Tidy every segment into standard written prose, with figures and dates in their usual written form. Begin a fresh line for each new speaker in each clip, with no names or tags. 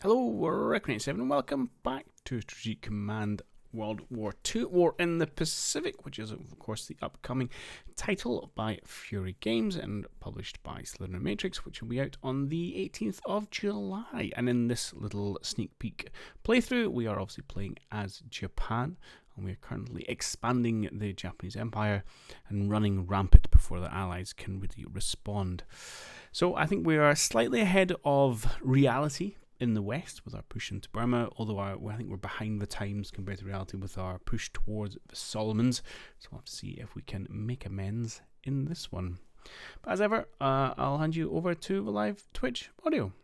Hello, we're Rick97 and welcome back to Strategic Command World War II, War in the Pacific, which is of course the upcoming title by Fury Games and published by Slither Matrix, which will be out on the 18th of July. And in this little sneak peek playthrough, we are obviously playing as Japan, and we are currently expanding the Japanese Empire and running rampant before the Allies can really respond. So I think we are slightly ahead of reality in the West with our push into Burma, although I think we're behind the times compared to reality with our push towards the Solomons. So we'll have to see if we can make amends in this one. But as ever, I'll hand you over to the live Twitch audio.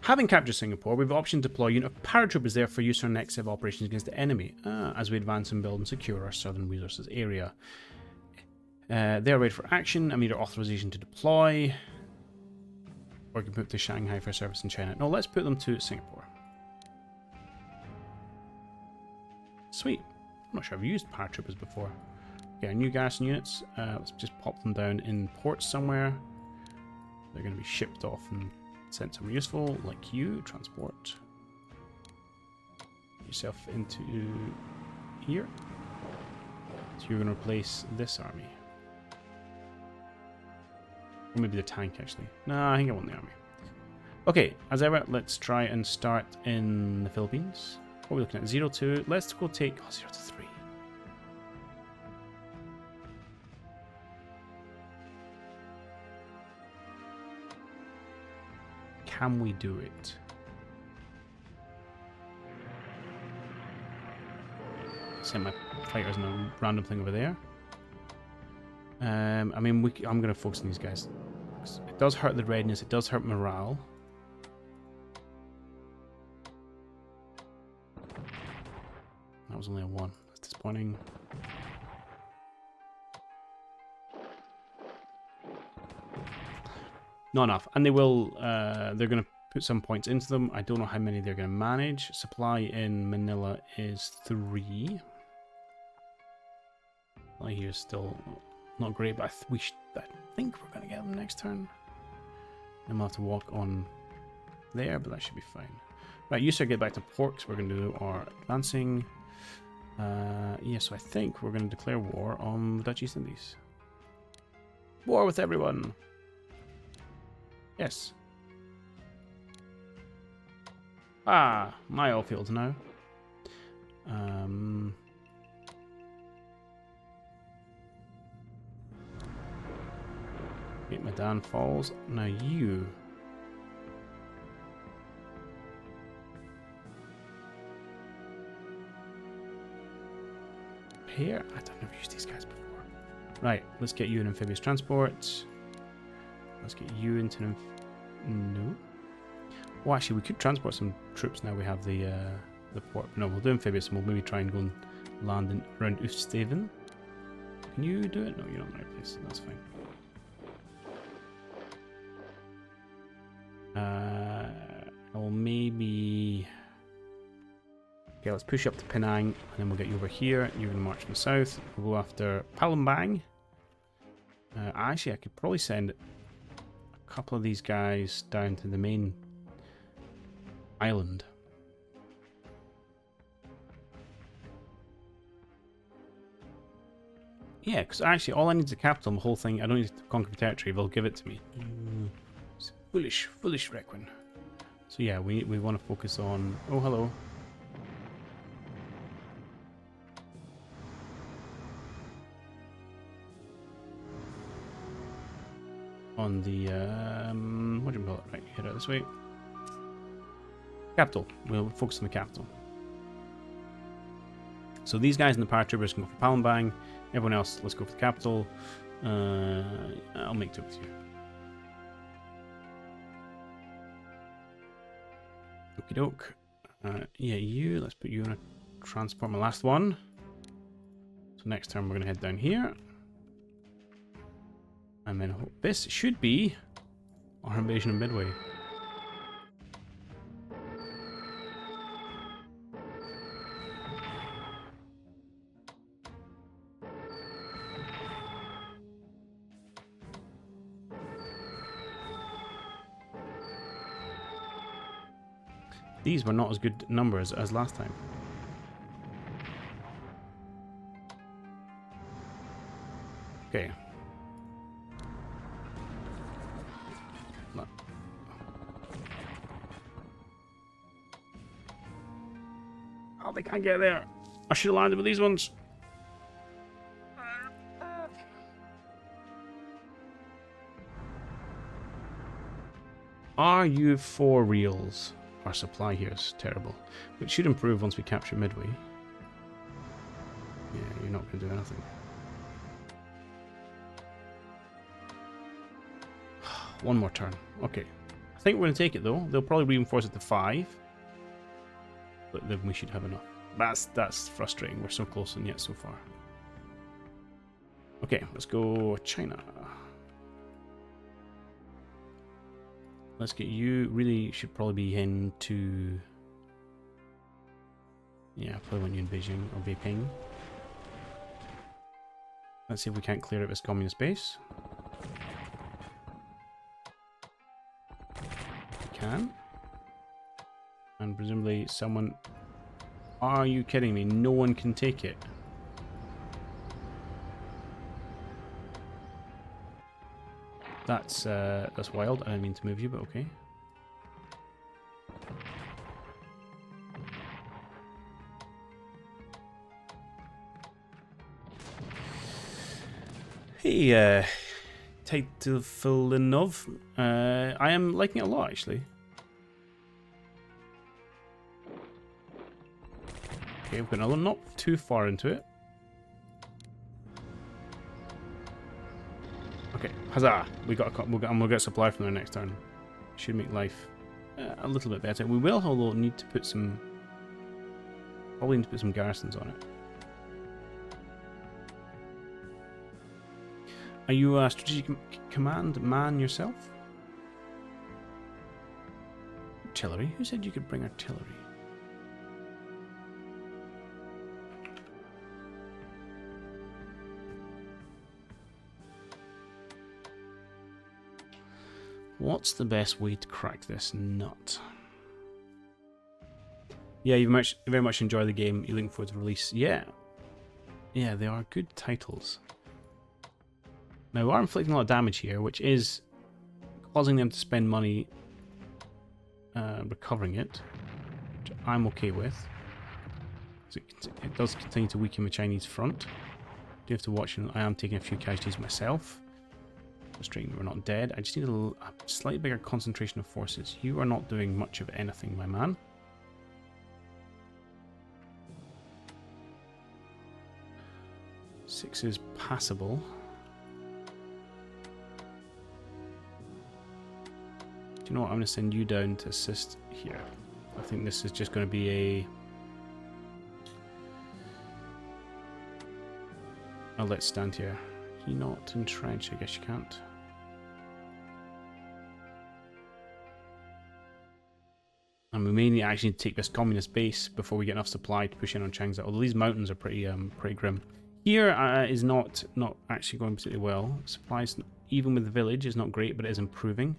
Having captured Singapore, we have the option to deploy a unit of paratroopers there for use in our next set of operations against the enemy, as we advance and build and secure our southern resources area. They are ready for action. I need our authorization to deploy. Or we can put to Shanghai for service in China. No, let's put them to Singapore. Sweet. I'm not sure I've used paratroopers before. Okay, new garrison units. Let's just pop them down in ports somewhere. They're going to be shipped off and sent somewhere useful, like you. Transport yourself into here. So you're going to replace this army. Or maybe the tank, actually. No, I think I want the army. Okay, as ever, let's try and start in the Philippines. What are we looking at? 0-2. Let's go take 0-3. Can we do it? Send my fighters in a random thing over there. I mean, I'm going to focus on these guys. It does hurt the readiness, it does hurt morale. That was only a 1. That's disappointing. Not enough. And they will, they're going to put some points into them. I don't know how many they're going to manage. Supply in Manila is 3. Supply here is still not great, but I think we're going to get them next turn. And we'll have to walk on there, but that should be fine. Right, you should get back to ports. We're going to do our advancing. Yeah, so I think we're going to declare war on the Dutch East Indies. War with everyone. Yes. Ah, my oil fields now. Get my downfalls. Now you. Here? I've never used these guys before. Right, let's get you an amphibious transport. Let's get you into an no. Oh, actually, we could transport some troops now we have the port. No, we'll do amphibious and we'll maybe try and go and land in around Oosthaven. Can you do it? No, you're not in the right place. That's fine. I'll maybe... Okay, let's push up to Penang, and then we'll get you over here. You're going to march from the south. We'll go after Palembang. Actually, I could probably send a couple of these guys down to the main island. Yeah, because actually, all I need is the capital and the whole thing. I don't need to conquer territory. They'll give it to me. Foolish Requin. So yeah, we want to focus on... Oh, hello. On the... what do you call it? Right, head out this way. Capital. We'll focus on the capital. So these guys in the paratroopers can go for Palembang. Everyone else, let's go for the capital. I'll make two with you. Okie doke. Yeah, you. Let's put you on a transport. My last one. So next turn we're going to head down here. And then this should be our invasion of Midway. These were not as good numbers as last time. Okay. Oh, they can't get there. I should have landed with these ones. Are you for reals? Our supply here is terrible. Which should improve once we capture Midway. Yeah, you're not going to do anything. One more turn. Okay. I think we're going to take it though. They'll probably reinforce it to 5. But then we should have enough. That's frustrating. We're so close and yet so far. Okay, let's go China. Let's get you. Really should probably be into. Yeah, probably want you in Beijing or Beiping. Let's see if we can't clear out this communist base. We can. And presumably someone. Are you kidding me? No one can take it. That's wild. I didn't mean to move you, but okay. Hey, Titlefilinov. I am liking it a lot, actually. Okay, we've got another, not too far into it. Okay, huzzah! We'll get supply from there next turn. Should make life a little bit better. We will, although, need to put some. Probably need to put some garrisons on it. Are you a strategic command man yourself? Artillery? Who said you could bring artillery? What's the best way to crack this nut? Yeah, you very much enjoy the game. You're looking forward to release. Yeah. Yeah, they are good titles. Now, we are inflicting a lot of damage here, which is causing them to spend money recovering it, which I'm okay with. So it does continue to weaken the Chinese front. Do have to watch, and I am taking a few casualties myself. Frustrating that we're not dead. I just need a slightly bigger concentration of forces. You are not doing much of anything, my man. Six is passable. Do you know what? I'm going to send you down to assist here. I think this is just going to be a... I'll let stand here. Can you not entrench? I guess you can't. And we may actually need to take this communist base before we get enough supply to push in on Changsha. Although these mountains are pretty grim. Here is not actually going particularly well. Supplies, even with the village, is not great, but it is improving.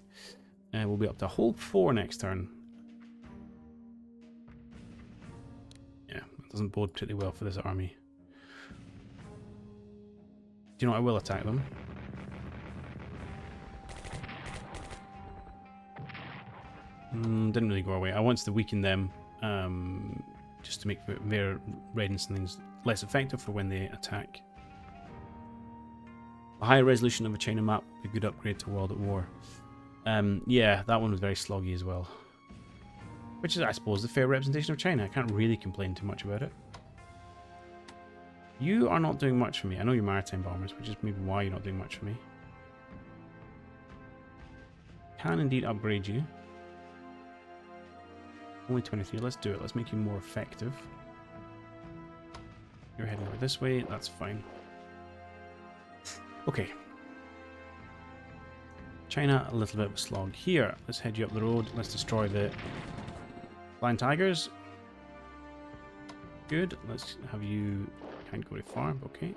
We'll be up to whole 4 next turn. Yeah, it doesn't bode particularly well for this army. Do you know what? I will attack them. Didn't really go away. I wanted to weaken them just to make their readiness and things less effective for when they attack. A higher resolution of a China map would be a good upgrade to World at War. Yeah, that one was very sloggy as well. Which is, I suppose, the fair representation of China. I can't really complain too much about it. You are not doing much for me. I know you're maritime bombers, which is maybe why you're not doing much for me. Can indeed upgrade you. Only 23. Let's do it. Let's make you more effective. You're heading over this way. That's fine. Okay. China, a little bit of a slog. Here, let's head you up the road. Let's destroy the Flying Tigers. Good. Let's have you... Can't go very far, okay.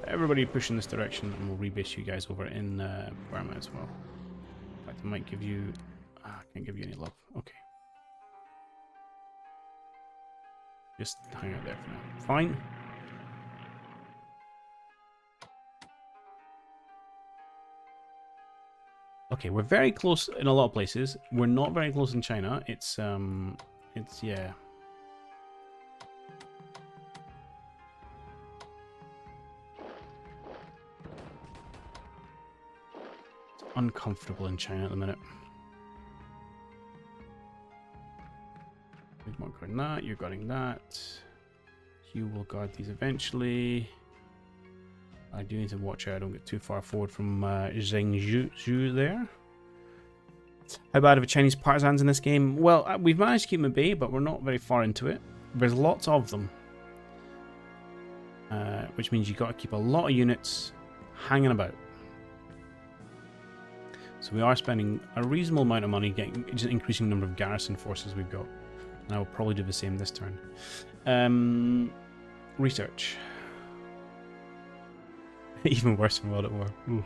Everybody push in this direction, and we'll rebase you guys over in Burma as well. fact, I might give you... I can't give you any love. Okay. Just hang out there for now. Fine. Okay, we're very close in a lot of places. We're not very close in China. It's yeah. It's uncomfortable in China at the minute. You're not guarding that, you're guarding that. You will guard these eventually. I do need to watch out I don't get too far forward from Zhengzhou there. How bad are the Chinese partisans in this game? Well, we've managed to keep them at bay, but we're not very far into it. There's lots of them. Which means you've got to keep a lot of units hanging about. So we are spending a reasonable amount of money getting just increasing the number of garrison forces we've got. And I will probably do the same this turn. Research. Even worse than World at War. Ooh.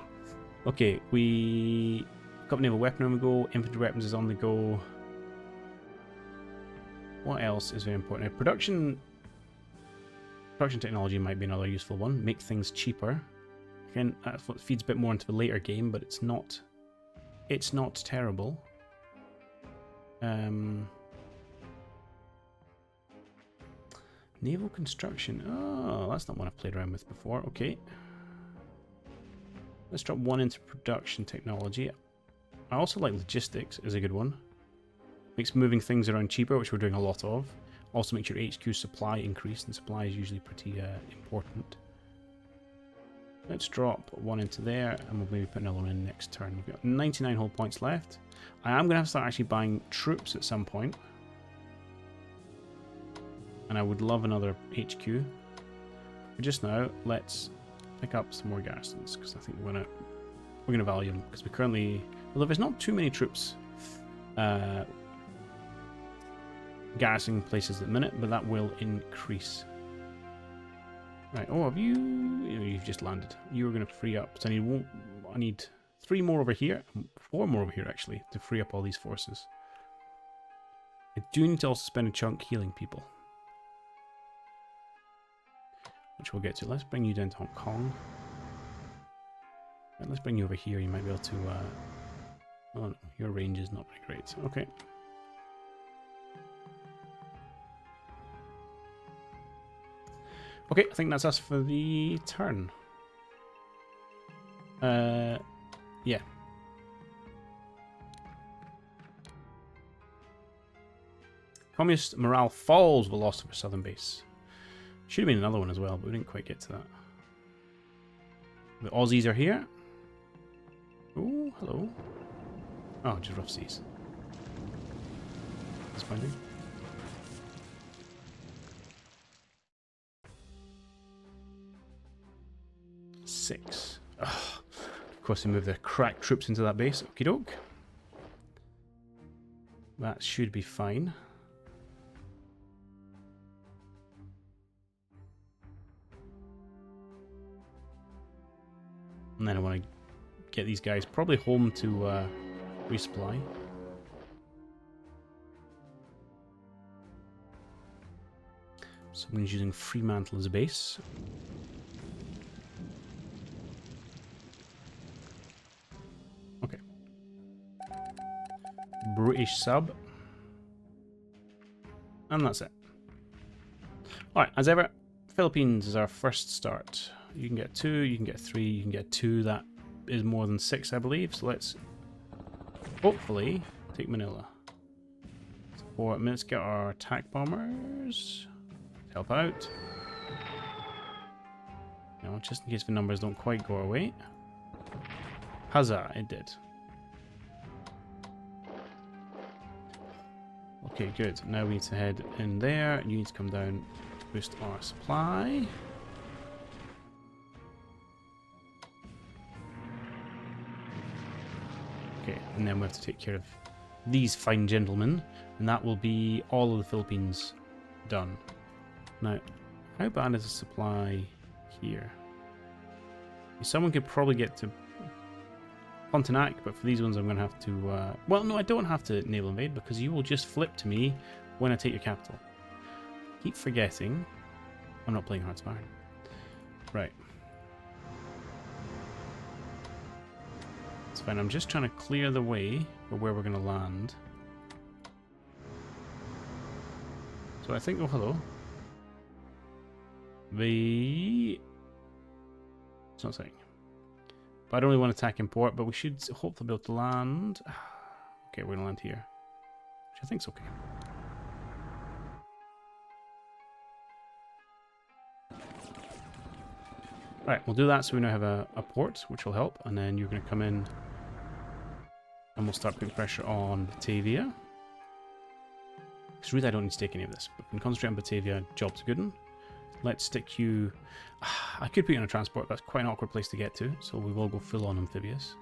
Okay, we got naval weapon on the go. Infantry weapons is on the go. What else is very important? Production technology might be another useful one. Make things cheaper. Again, that's what feeds a bit more into the later game, but it's not terrible. Naval construction. Oh, that's not one I've played around with before. Okay. Let's drop one into production technology. I also like logistics is a good one. Makes moving things around cheaper, which we're doing a lot of. Also makes your HQ supply increase, and supply is usually pretty important. Let's drop one into there, and we'll maybe put another one in next turn. We've got 99 whole points left. I am going to have to start actually buying troops at some point. And I would love another HQ. But just now, let's pick up some more garrisons, because I think we're gonna value them, because we currently, although there's not too many troops garrisoning places at the minute, but that will increase. Right. Oh, have you've just landed. You were going to free up. So I need 3 more over here, 4 more over here actually, to free up all these forces. I do need to also spend a chunk healing people, which we'll get to. Let's bring you down to Hong Kong. Right, let's bring you over here. You might be able to... oh no, your range is not very great. Okay. Okay, I think that's us for the turn. Yeah. Communist morale falls with the loss of our southern base. Should have been another one as well, but we didn't quite get to that. The Aussies are here. Oh, hello. Oh, just rough seas. That's fine. 6. Ugh. Of course, they move their crack troops into that base. Okie doke. That should be fine. And then I want to get these guys probably home to resupply. Someone's using Fremantle as a base. Okay. British sub. And that's it. Alright, as ever, Philippines is our first start. You can get 2, you can get 3, you can get 2. That is more than 6, I believe. So let's hopefully take Manila. 4 minutes, get our attack bombers. Help out. No, just in case the numbers don't quite go our way. Huzzah, it did. Okay, good. Now we need to head in there. You need to come down to boost our supply. Okay, and then we have to take care of these fine gentlemen, and that will be all of the Philippines done. Now, how bad is the supply here? Someone could probably get to Pontiac, but for these ones I'm going to have to... well, no, I don't have to naval invade because you will just flip to me when I take your capital. Keep forgetting I'm not playing Hearts of Iron. Right. It's fine. I'm just trying to clear the way for where we're going to land. So I think... Oh, hello. It's not saying. But I don't really want to attack in port, but we should hopefully be able to land. Okay, we're going to land here. Which I think's okay. Right, we'll do that so we now have a port, which will help. And then you're going to come in and we'll start putting pressure on Batavia. Because really I don't need to take any of this. But we can concentrate on Batavia, job's a good one. Let's stick you... I could put you on a transport, that's quite an awkward place to get to, so we will go full on amphibious.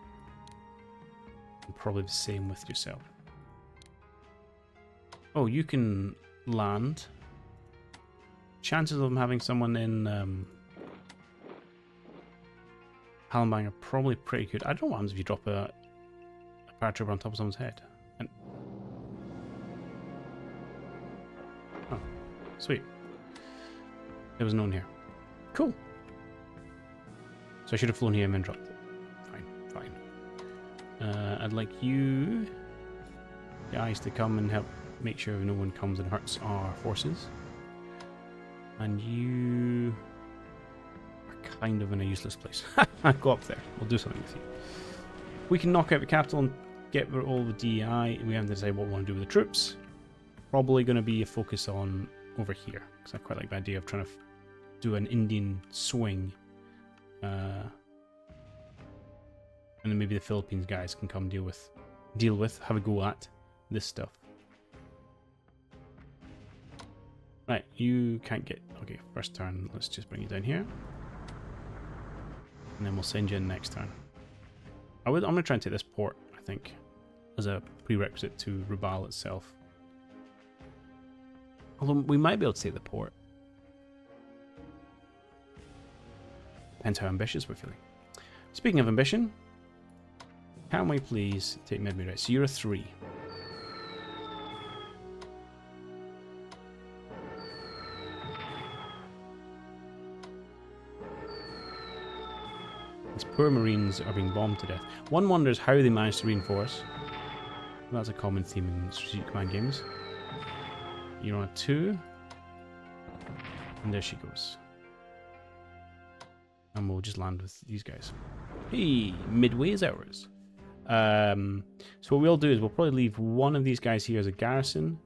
And probably the same with yourself. Oh, you can land. Chances of them having someone in Palembang are probably pretty good. I don't know what happens if you drop a paratrooper on top of someone's head. And... oh, sweet. There was no one here. Cool. So I should have flown here and then dropped it. Fine, fine. I'd like you guys to come and help make sure no one comes and hurts our forces. And you are kind of in a useless place. Go up there. We'll do something with you. We can knock out the capital and get rid of all the DEI. We have to decide what we want to do with the troops. Probably going to be a focus on over here, because I quite like the idea of trying to do an Indian swing, and then maybe the Philippines guys can come deal with, have a go at this stuff. Right, you can't get... okay, first turn, let's just bring you down here, and then we'll send you in next turn. I'm going to try and take this port, I think, as a prerequisite to Rabaul itself. Although we might be able to take the port. Depends how ambitious we're feeling. Speaking of ambition, can we please take Midway? Right, so you're a 3. These poor Marines are being bombed to death. One wonders how they managed to reinforce. That's a common theme in Strategic Command games. You're on a 2. And there she goes. And we'll just land with these guys. Hey, Midway is ours. So what we'll do is we'll probably leave one of these guys here as a garrison,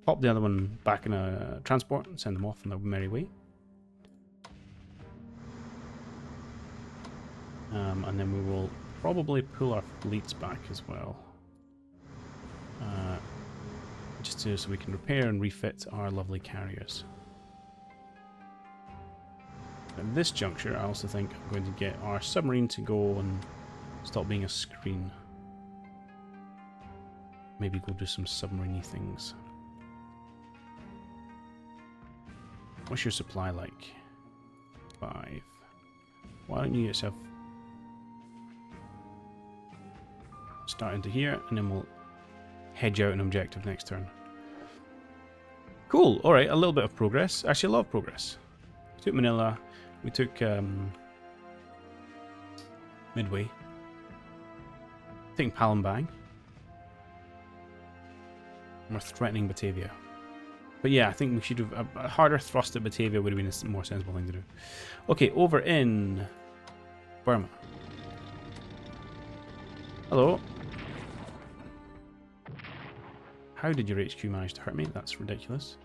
pop the other one back in a transport and send them off on their merry way. And then we will probably pull our fleets back as well. Just so we can repair and refit our lovely carriers. At this juncture, I also think I'm going to get our submarine to go and stop being a screen. Maybe go do some submarine-y things. What's your supply like? 5. Why don't you yourself start into here, and then we'll hedge out an objective next turn. Cool, alright, a little bit of progress. Actually, a lot of progress. We took Manila. We took Midway. Taking Palembang. We're threatening Batavia. But yeah, I think we should have... a harder thrust at Batavia would have been a more sensible thing to do. Okay, over in Burma. Hello. How did your HQ manage to hurt me? That's ridiculous.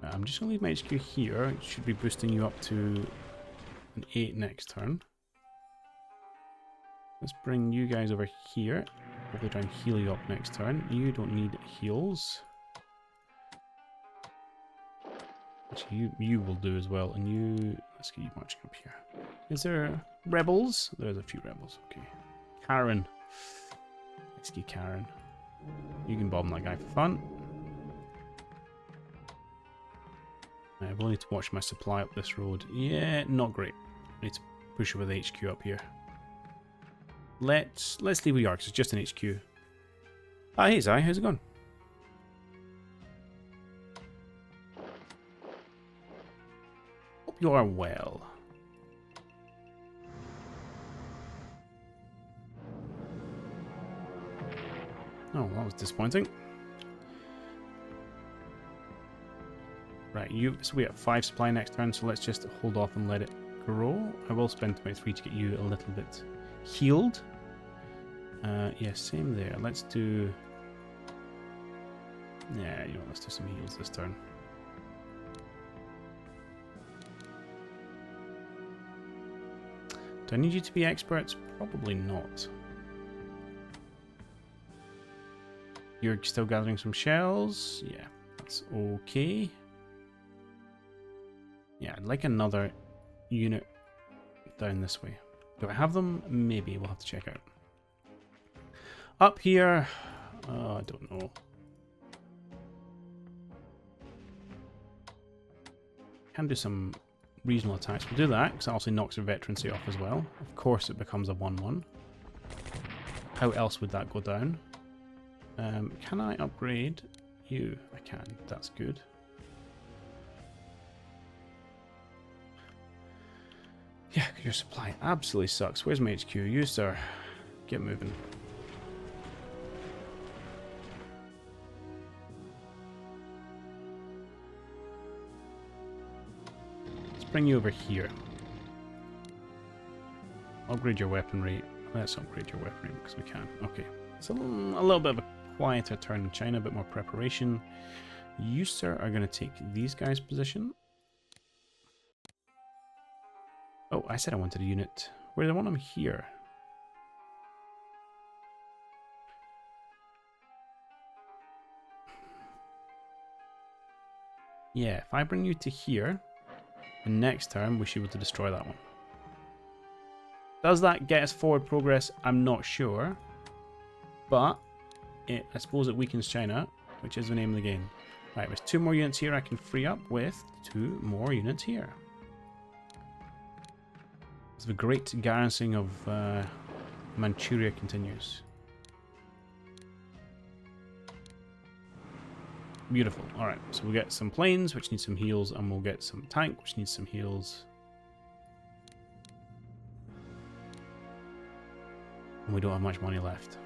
I'm just going to leave my HQ here. It should be boosting you up to an 8 next turn. Let's bring you guys over here. Hopefully try and heal you up next turn. You don't need heals. Actually, you will do as well. And you... let's get you marching up here. Is there rebels? There's a few rebels. Okay. Karen. Let's get Karen. You can bomb that guy for fun. I will need to watch my supply up this road. Yeah, not great. I need to push with HQ up here. Let's leave where you are, 'cause it's just an HQ. Ah, hey Zai, how's it going? Hope you are well. Oh, that was disappointing. Right, so we have 5 supply next turn, so let's just hold off and let it grow. I will spend 23 to get you a little bit healed. Yeah, same there. Let's do... Yeah, you know, let's do some heals this turn. Do I need you to be experts? Probably not. You're still gathering some shells? Yeah, that's okay. Yeah, I'd like another unit down this way. Do I have them? Maybe. We'll have to check out. Up here... I don't know. Can do some regional attacks. We'll do that, because that also knocks their veterancy off as well. Of course it becomes a 1-1. How else would that go down? Can I upgrade you? I can. That's good. Yeah, your supply absolutely sucks. Where's my HQ? You, sir. Get moving. Let's bring you over here. Upgrade your weaponry. Let's upgrade your weaponry because we can. Okay. It's a little bit of a quieter turn in China, a bit more preparation. You, sir, are going to take these guys' position. Oh, I said I wanted a unit. Where do I want them? Here. Yeah, if I bring you to here, the next turn we should be able to destroy that one. Does that get us forward progress? I'm not sure. But I suppose it weakens China, which is the name of the game. Right, there's 2 more units here I can free up with 2 more units here. So the great garrisoning of Manchuria continues. Beautiful. Alright, so we'll get some planes, which need some heals, and we'll get some tank, which needs some heals. And we don't have much money left.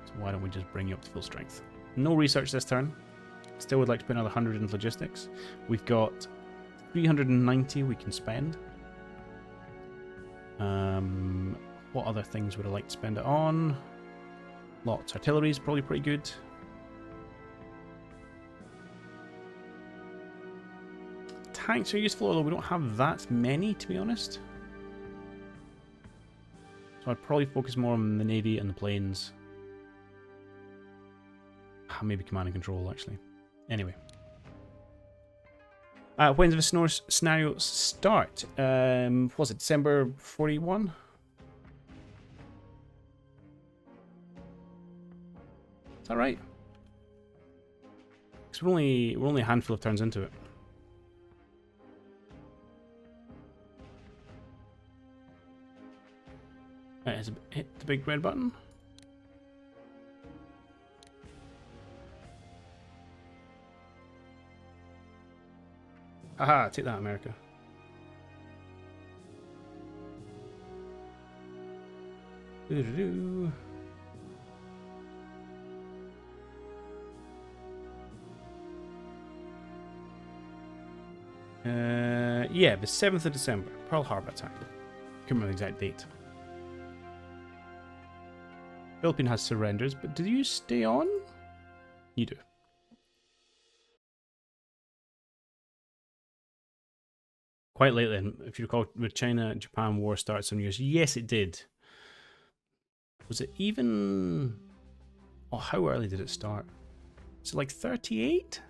So why don't we just bring you up to full strength? No research this turn. Still would like to put another 100 in logistics. We've got 390 we can spend. What other things would I like to spend it on? Lots. Artillery is probably pretty good. Tanks are useful, although we don't have that many, to be honest. So I'd probably focus more on the Navy and the planes. Maybe command and control, actually. Anyway. When does the scenario start? What was it, December 41? Is that right? Because we're only a handful of turns into it. Right, hit the big red button. Aha, take that, America. Doo-doo-doo. Yeah, the 7th of December. Pearl Harbor attack. Can't remember the exact date. Philippines has surrenders, but do you stay on? You do. Quite late then, if you recall, the China-Japan war started some years. Yes, it did. Was it even... Oh, how early did it start? Is it like 38?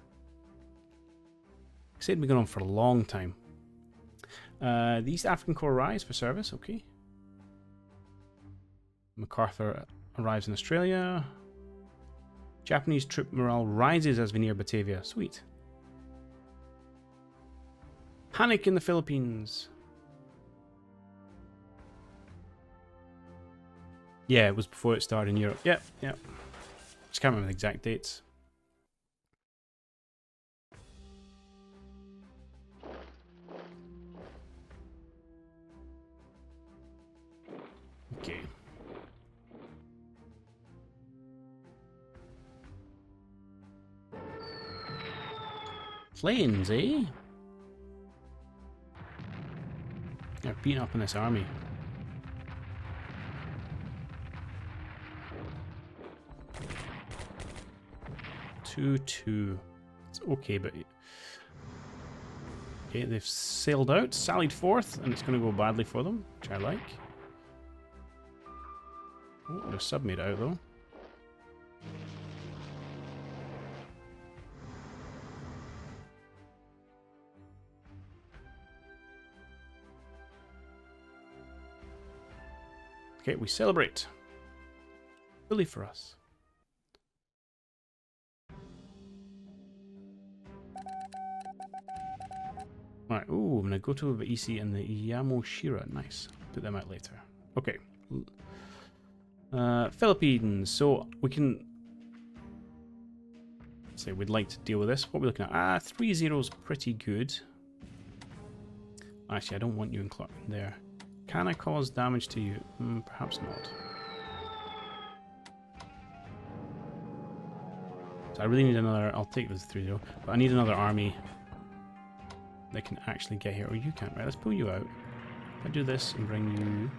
Because it had been going on for a long time. The East African Corps arrives for service, okay. MacArthur arrives in Australia. Japanese troop morale rises as we near Batavia. Sweet. Panic in the Philippines. Yeah, it was before it started in Europe. Yep, yep. Just can't remember the exact dates. Okay. Planes, eh? They're beating up on this army. 2-2. It's okay, but... Okay, they've sailed out, sallied forth, and it's going to go badly for them, which I like. Oh, they're sub-made out, though. Okay, we celebrate. Bully for us. Alright, ooh, I'm going to go to Vaisi and the Yamoshira. Nice. Put them out later. Okay. Philippines. So we can say we'd like to deal with this. What are we looking at? 3-0's pretty good. Actually, I don't want you in there. Can I cause damage to you? Perhaps not. So I really need another... I'll take this 3-0, but I need another army that can actually get here. Or you can't, right? Let's pull you out. If I do this and bring you...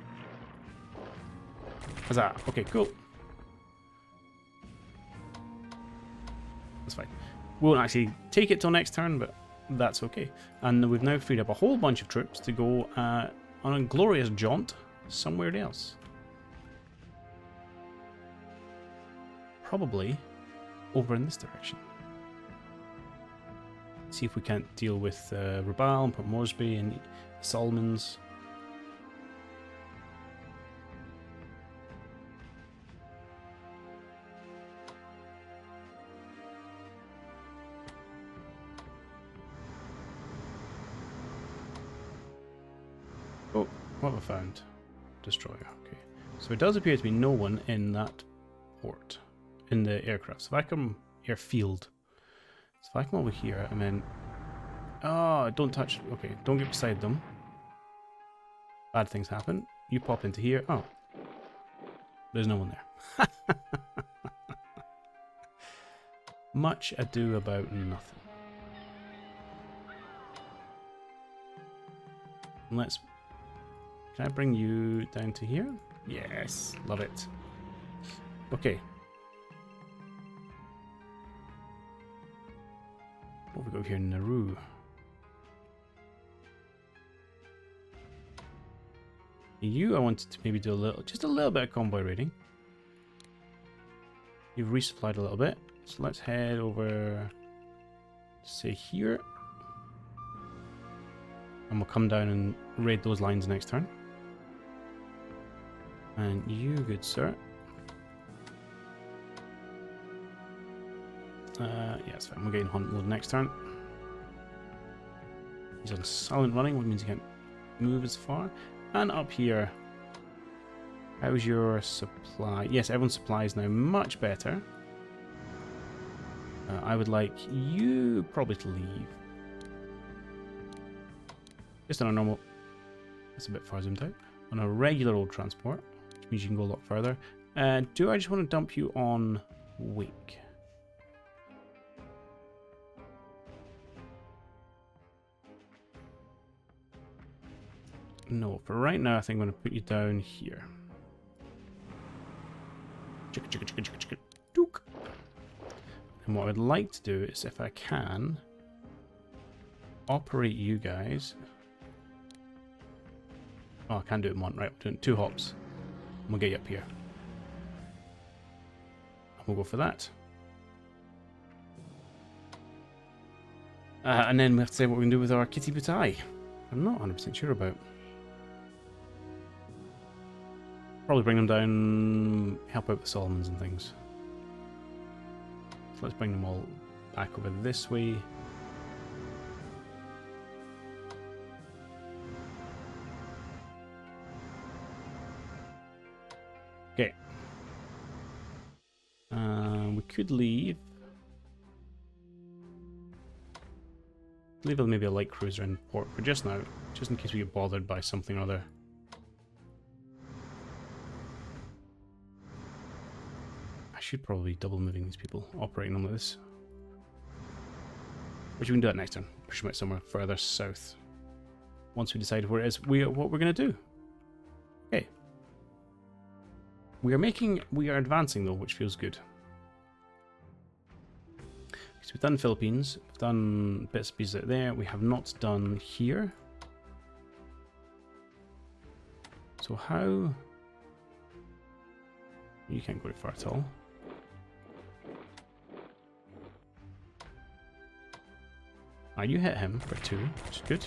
How's that? Okay, cool. That's fine. We won't actually take it till next turn, but that's okay. And we've now freed up a whole bunch of troops to go on a glorious jaunt somewhere else. Probably over in this direction. See if we can't deal with Rabaul and Port Moresby and Solomons. Oh, what have I found? Destroyer, okay. So it does appear to be no one in that port, in the aircraft. So if I come airfield, so if I come over here and then... Oh, don't touch... Okay, don't get beside them. Bad things happen. You pop into here. Oh. There's no one there. Much ado about nothing. Let's... Can I bring you down to here? Yes, love it. Okay. What have we got here? Nauru. You, I wanted to maybe do a little, just a little bit of convoy raiding. You've resupplied a little bit, so let's head over, say here, and we'll come down and raid those lines next turn. And you, good sir. Yeah, it's fine. We're getting hunt mode next turn. He's on silent running, which means he can't move as far. And up here, how's your supply? Yes, everyone's supply is now much better. I would like you probably to leave. Just on a normal... That's a bit far zoomed out. On a regular old transport, which means you can go a lot further. Do I just want to dump you on Wake? No, for right now I think I'm going to put you down here. Chicka, chicka, chicka, chicka, chicka, dook. And what I'd like to do is, if I can, operate you guys. Oh, I can't do it in one. Right, we're doing 2 hops. And we'll get you up here. And we'll go for that. And then we have to say what we can do with our kitty butai. I'm not 100% sure about. Probably bring them down, help out the Solomons and things. So let's bring them all back over this way. Okay, We could leave. Leave maybe a light cruiser in port for just now, just in case we get bothered by something or other. I should probably be double moving these people, operating them like this. Which we can do that next turn. Push them out somewhere further south. Once we decide where it is, what we're going to do. Okay. We are advancing though, which feels good. So we've done Philippines, we've done bits and pieces out there, we have not done here. So how... You can't go too far at all. Ah, you hit him for 2, which is good.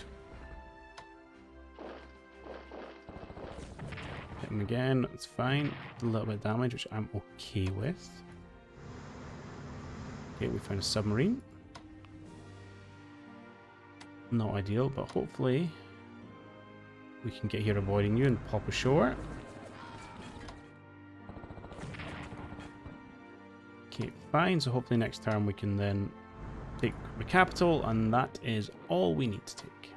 Hit him again, that's fine. A little bit of damage, which I'm okay with. Okay, we found a submarine. Not ideal, but hopefully we can get here avoiding you and pop ashore. Okay, fine. So hopefully next turn we can then take the capital, and that is all we need to take.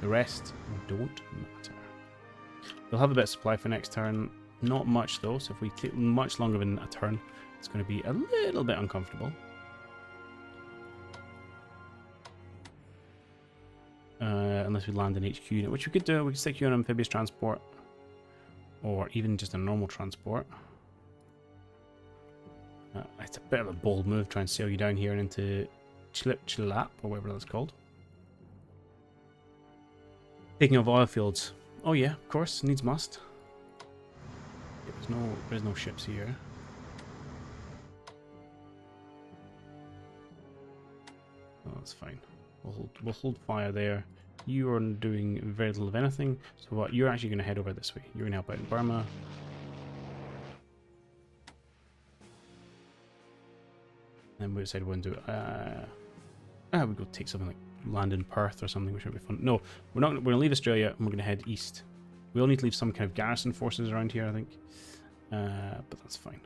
The rest don't matter. We'll have a bit of supply for next turn. Not much though, so if we take much longer than a turn, it's going to be a little bit uncomfortable. Unless we land an HQ unit, which we could do. We could stick you on amphibious transport, or even just a normal transport. It's a bit of a bold move, try and sail you down here and into Chilap, or whatever that's called. Taking of oil fields. Oh yeah, of course, needs must. There's no ships here. Oh, that's fine. We'll hold fire there. You are doing very little of anything. So what? You're actually going to head over this way. You're going to help out in Burma. And we decided we're going to do it. We go take something like land in Perth or something, which would be fun. No, we're not. We're going to leave Australia and we're going to head east. We all need to leave some kind of garrison forces around here, I think. But that's fine.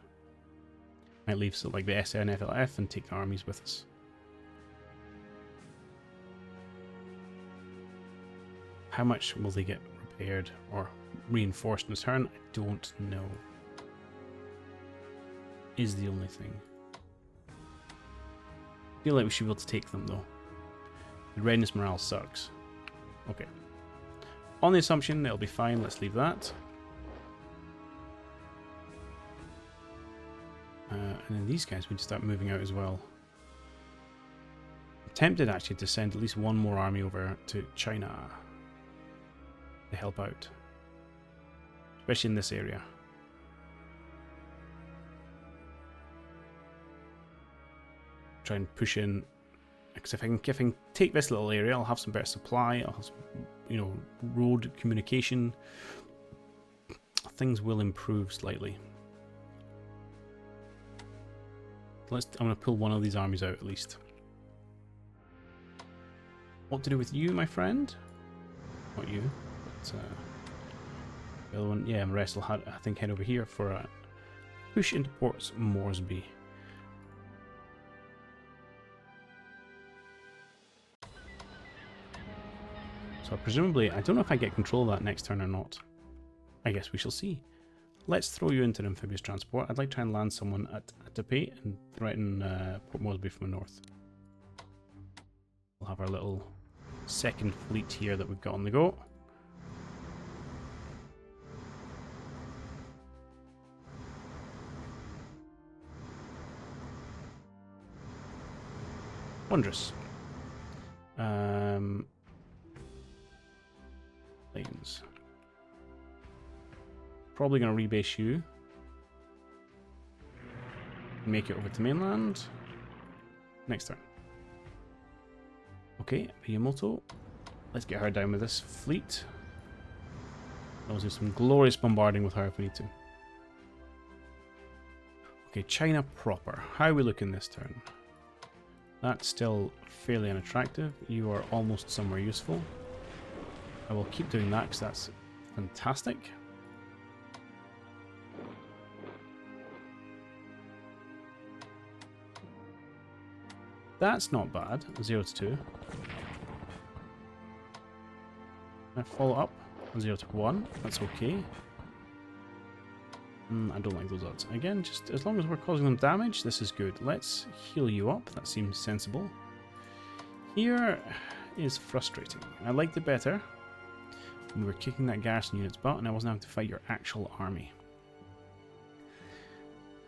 Might leave so like the SNFLF and take the armies with us. How much will they get repaired or reinforced in this turn? I don't know. Is the only thing. I feel like we should be able to take them though. The readiness morale sucks. Okay. On the assumption it'll be fine, let's leave that. And then these guys we need to start moving out as well. I'm tempted actually to send at least one more army over to China to help out. Especially in this area. Try and push in, because if I can take this little area, I'll have some better supply. I'll have some, road communication. Things will improve slightly. I'm going to pull one of these armies out at least. What to do with you, my friend? Not you, but the other one. Yeah, the rest will I think head over here for a push into Port Moresby. So presumably, I don't know if I get control of that next turn or not. I guess we shall see. Let's throw you into an amphibious transport. I'd like to try and land someone at Taipei and threaten Port Moresby from the north. We'll have our little second fleet here that we've got on the go. Wondrous. Lanes. Probably going to rebase you. Make it over to mainland. Next turn. Okay, Miyamoto. Let's get her down with this fleet. We'll do some glorious bombarding with her if we need to. Okay, China proper. How are we looking this turn? That's still fairly unattractive. You are almost somewhere useful. I will keep doing that because that's fantastic. That's not bad. 0 to 2. I follow up. 0 to 1. That's okay. I don't like those odds. Again, just as long as we're causing them damage, this is good. Let's heal you up. That seems sensible. Here is frustrating. I liked it better. We were kicking that garrison unit's butt and I wasn't having to fight your actual army.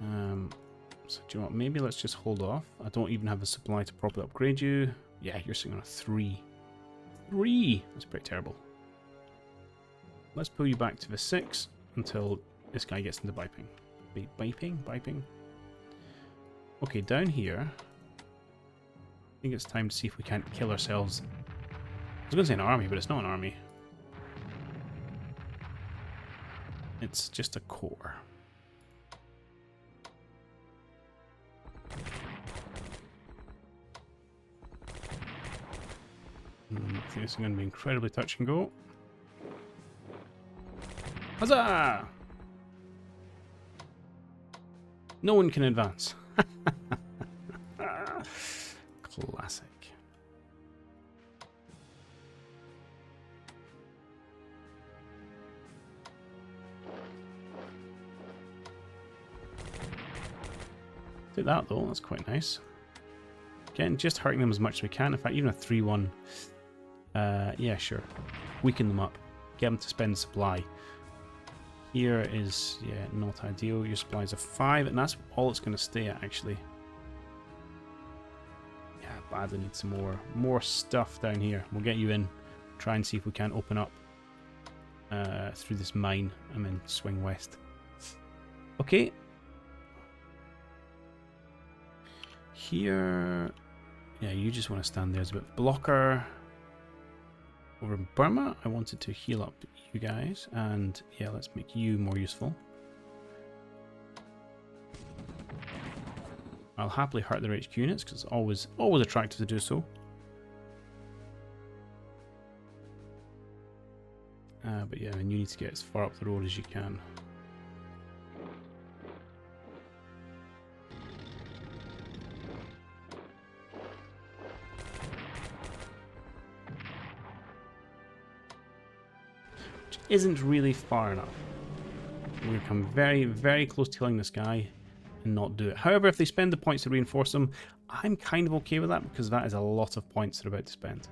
So do you know what? Maybe let's just hold off. I don't even have the supply to properly upgrade you. Yeah, you're sitting on a 3. 3! That's pretty terrible. Let's pull you back to the 6 until this guy gets into biping. Biping? Okay, down here. I think it's time to see if we can't kill ourselves. I was going to say an army, but it's not an army. It's just a core. I think this is going to be incredibly touch and go. Huzzah! No one can advance. Classic. Did that though, that's quite nice. Again, just hurting them as much as we can. In fact, even a 3-1. Yeah, sure. Weaken them up. Get them to spend supply. Here is, yeah, not ideal. Your supplies are 5, and that's all it's going to stay at, actually. Yeah, badly need some more stuff down here. We'll get you in. Try and see if we can open up through this mine and then swing west. Okay. Here, yeah, you just want to stand there as a bit of a blocker. Over in Burma, I wanted to heal up you guys, and yeah, let's make you more useful. I'll happily hurt their HQ units because it's always attractive to do so. But yeah, and you need to get as far up the road as you can. Isn't really far enough. We're going to come very, very close to killing this guy and not do it. However, if they spend the points to reinforce them, I'm kind of okay with that because that is a lot of points they're about to spend.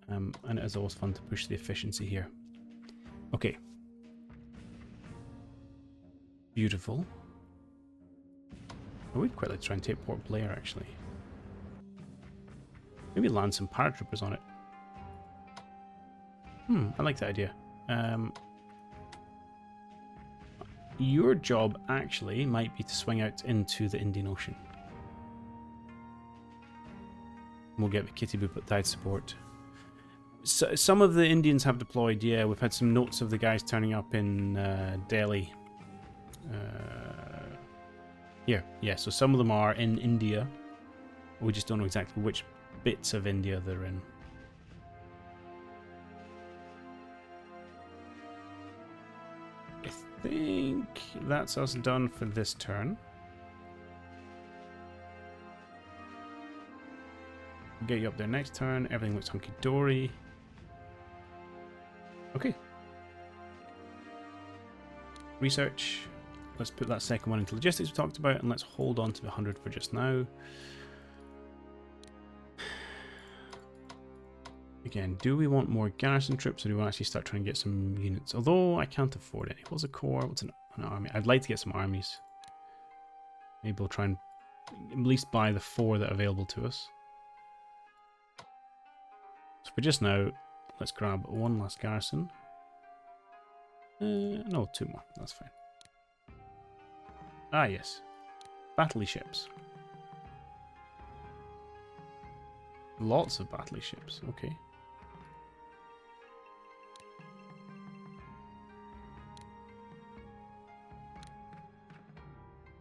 And it is always fun to push the efficiency here. Okay. Beautiful. I would quite like to try and take Port Blair, actually. Maybe land some paratroopers on it. I like that idea. Your job actually might be to swing out into the Indian Ocean. We'll get the Kitty Boop Tide support. So, some of the Indians have deployed, yeah. We've had some notes of the guys turning up in Delhi. Here, yeah, so some of them are in India. We just don't know exactly which bits of India they're in. I think that's us done for this turn. Get you up there next turn. Everything looks hunky-dory. Okay. Research. Let's put that second one into logistics we talked about, and let's hold on to the 100 for just now. Again, do we want more garrison troops, or do we want to actually start trying to get some units? Although I can't afford any. What's a corps? What's an army? I'd like to get some armies. Maybe we'll try and at least buy the 4 that are available to us. So for just now, let's grab one last garrison. No, 2 more. That's fine. Ah, yes. Battley ships. Lots of battley ships. Okay.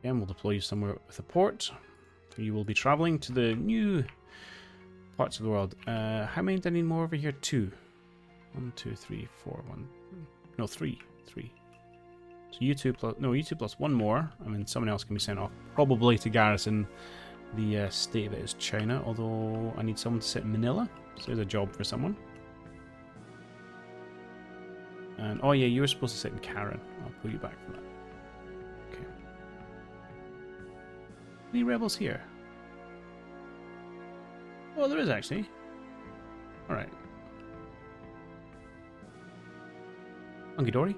Again, we'll deploy you somewhere with a port. You will be traveling to the new parts of the world. How many do I need more over here? 2. 1, 2, 3, 4, 1. No, 3. 3. So you two plus 1 more, and then someone else can be sent off, probably to garrison The state of it is China, although I need someone to sit in Manila, so there's a job for someone. And oh yeah, you were supposed to sit in Karen. I'll pull you back for that. Okay. Any rebels here? Oh, there is actually. Alright. Hunky dory.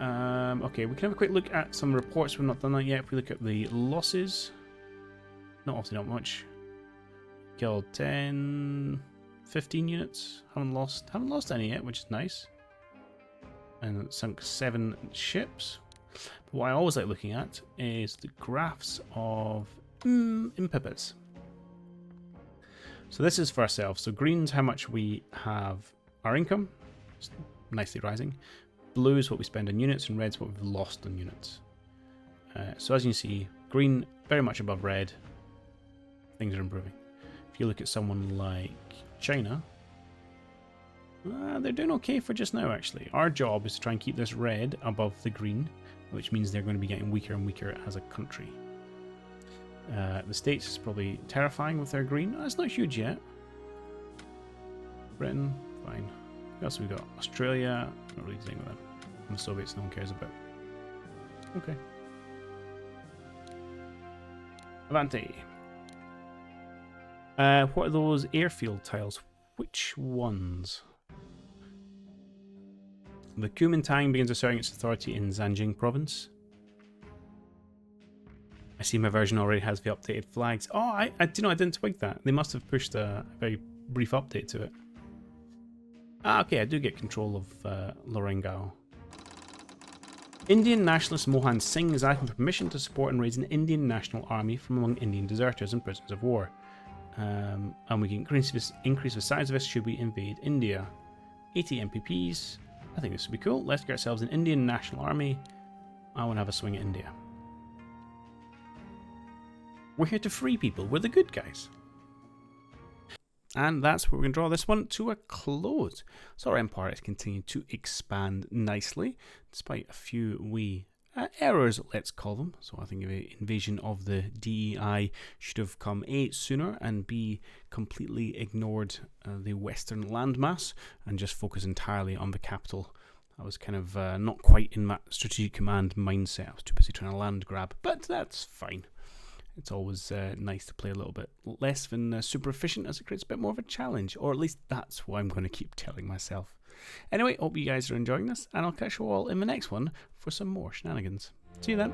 Okay, we can have a quick look at some reports. We've not done that yet. If we look at the losses, obviously not much. Killed 10, 15 units. Haven't lost any yet, which is nice. And sunk 7 ships. But what I always like looking at is the graphs of impibits. So this is for ourselves. So green's how much we have our income, it's nicely rising. Blue is what we spend on units, and red's what we've lost on units. So as you can see, green very much above red. Things are improving. If you look at someone like China, they're doing okay for just now actually. Our job is to try and keep this red above the green, which means they're going to be getting weaker and weaker as a country. The States is probably terrifying with their green. It's not huge yet. Britain, fine. What else have we got? Australia, not really dealing with them. And the Soviets, no one cares about. Okay. Avante. What are those airfield tiles? Which ones? The Kuomintang begins asserting its authority in Zhanjiang province. I see my version already has the updated flags. Oh, I didn't twig that. They must have pushed a very brief update to it. Ah, okay, I do get control of Lorengao. Indian nationalist Mohan Singh is asking for permission to support and raise an Indian national army from among Indian deserters and prisoners of war. And we can increase the size of this should we invade India. 80 MPPs. I think this would be cool. Let's get ourselves an Indian national army. I want to have a swing at India. We're here to free people. We're the good guys. And that's where we're going to draw this one to a close. So our empire has continued to expand nicely, despite a few wee errors, let's call them. So I think the invasion of the DEI should have come A, sooner, and B, completely ignored the western landmass and just focus entirely on the capital. I was kind of not quite in that strategic command mindset. I was too busy trying to land grab, but that's fine. It's always nice to play a little bit less than super efficient, as it creates a bit more of a challenge, or at least that's what I'm going to keep telling myself. Anyway, hope you guys are enjoying this, and I'll catch you all in the next one for some more shenanigans. See you then.